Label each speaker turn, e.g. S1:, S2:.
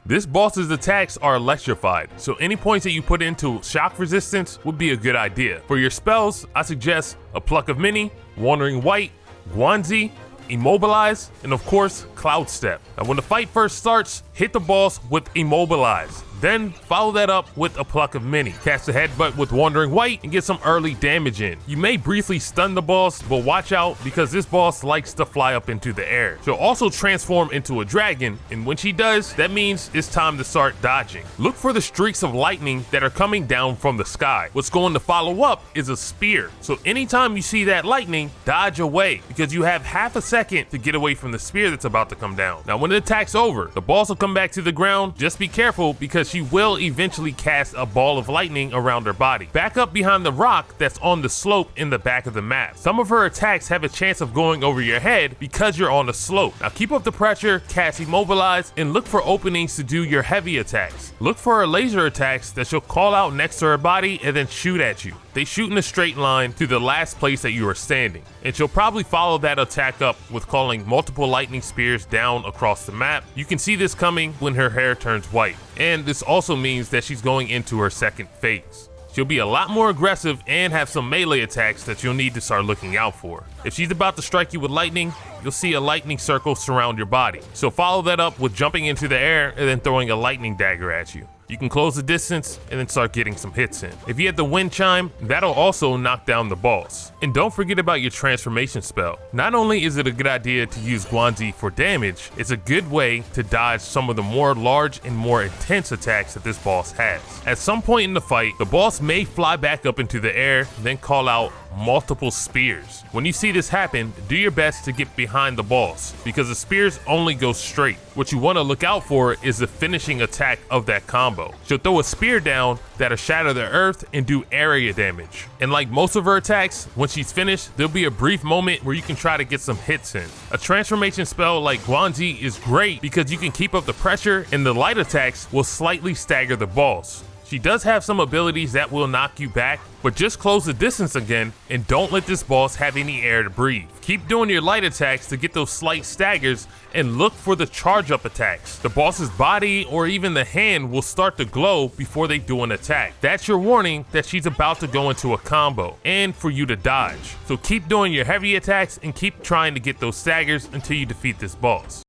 S1: This boss's attacks are electrified, so any points that you put into shock resistance would be a good idea. For your spells, I suggest a Pluck of Many, Wandering White, Guanzi, Immobilize, and of course, Cloud Step. Now when the fight first starts, hit the boss with Immobilize. Then follow that up with a Pluck of Many. Cast a headbutt with Wandering White and get some early damage in. You may briefly stun the boss, but watch out because this boss likes to fly up into the air. She'll also transform into a dragon, and when she does, that means it's time to start dodging. Look for the streaks of lightning that are coming down from the sky. What's going to follow up is a spear. So anytime you see that lightning, dodge away because you have half a second to get away from the spear that's about to come down. Now when the attack's over, the boss will come back to the ground. Just be careful because she will eventually cast a ball of lightning around her body. Back up behind the rock that's on the slope in the back of the map. Some of her attacks have a chance of going over your head because you're on a slope. Now keep up the pressure, cast Immobilize, and look for openings to do your heavy attacks. Look for her laser attacks that she'll call out next to her body and then shoot at you. They shoot in a straight line to the last place that you are standing, and she'll probably follow that attack up with calling multiple lightning spears down across the map. You can see this coming when her hair turns white, and this also means that she's going into her second phase. She'll be a lot more aggressive and have some melee attacks that you'll need to start looking out for. If she's about to strike you with lightning, you'll see a lightning circle surround your body. So follow that up with jumping into the air and then throwing a lightning dagger at you. You can close the distance and then start getting some hits in. If you hit the wind chime, that'll also knock down the boss. And don't forget about your transformation spell. Not only is it a good idea to use Guanzi for damage, it's a good way to dodge some of the more large and more intense attacks that this boss has. At some point in the fight, the boss may fly back up into the air, then call out multiple spears. When you see this happen, do your best to get behind the boss because the spears only go straight. What you want to look out for is the finishing attack of that combo. She'll throw a spear down that'll shatter the earth and do area damage. And like most of her attacks, when she's finished, there'll be a brief moment where you can try to get some hits in. A transformation spell like Guanzi is great because you can keep up the pressure and the light attacks will slightly stagger the boss. She does have some abilities that will knock you back, but just close the distance again and don't let this boss have any air to breathe. Keep doing your light attacks to get those slight staggers and look for the charge up attacks. The boss's body or even the hand will start to glow before they do an attack. That's your warning that she's about to go into a combo and for you to dodge. So keep doing your heavy attacks and keep trying to get those staggers until you defeat this boss.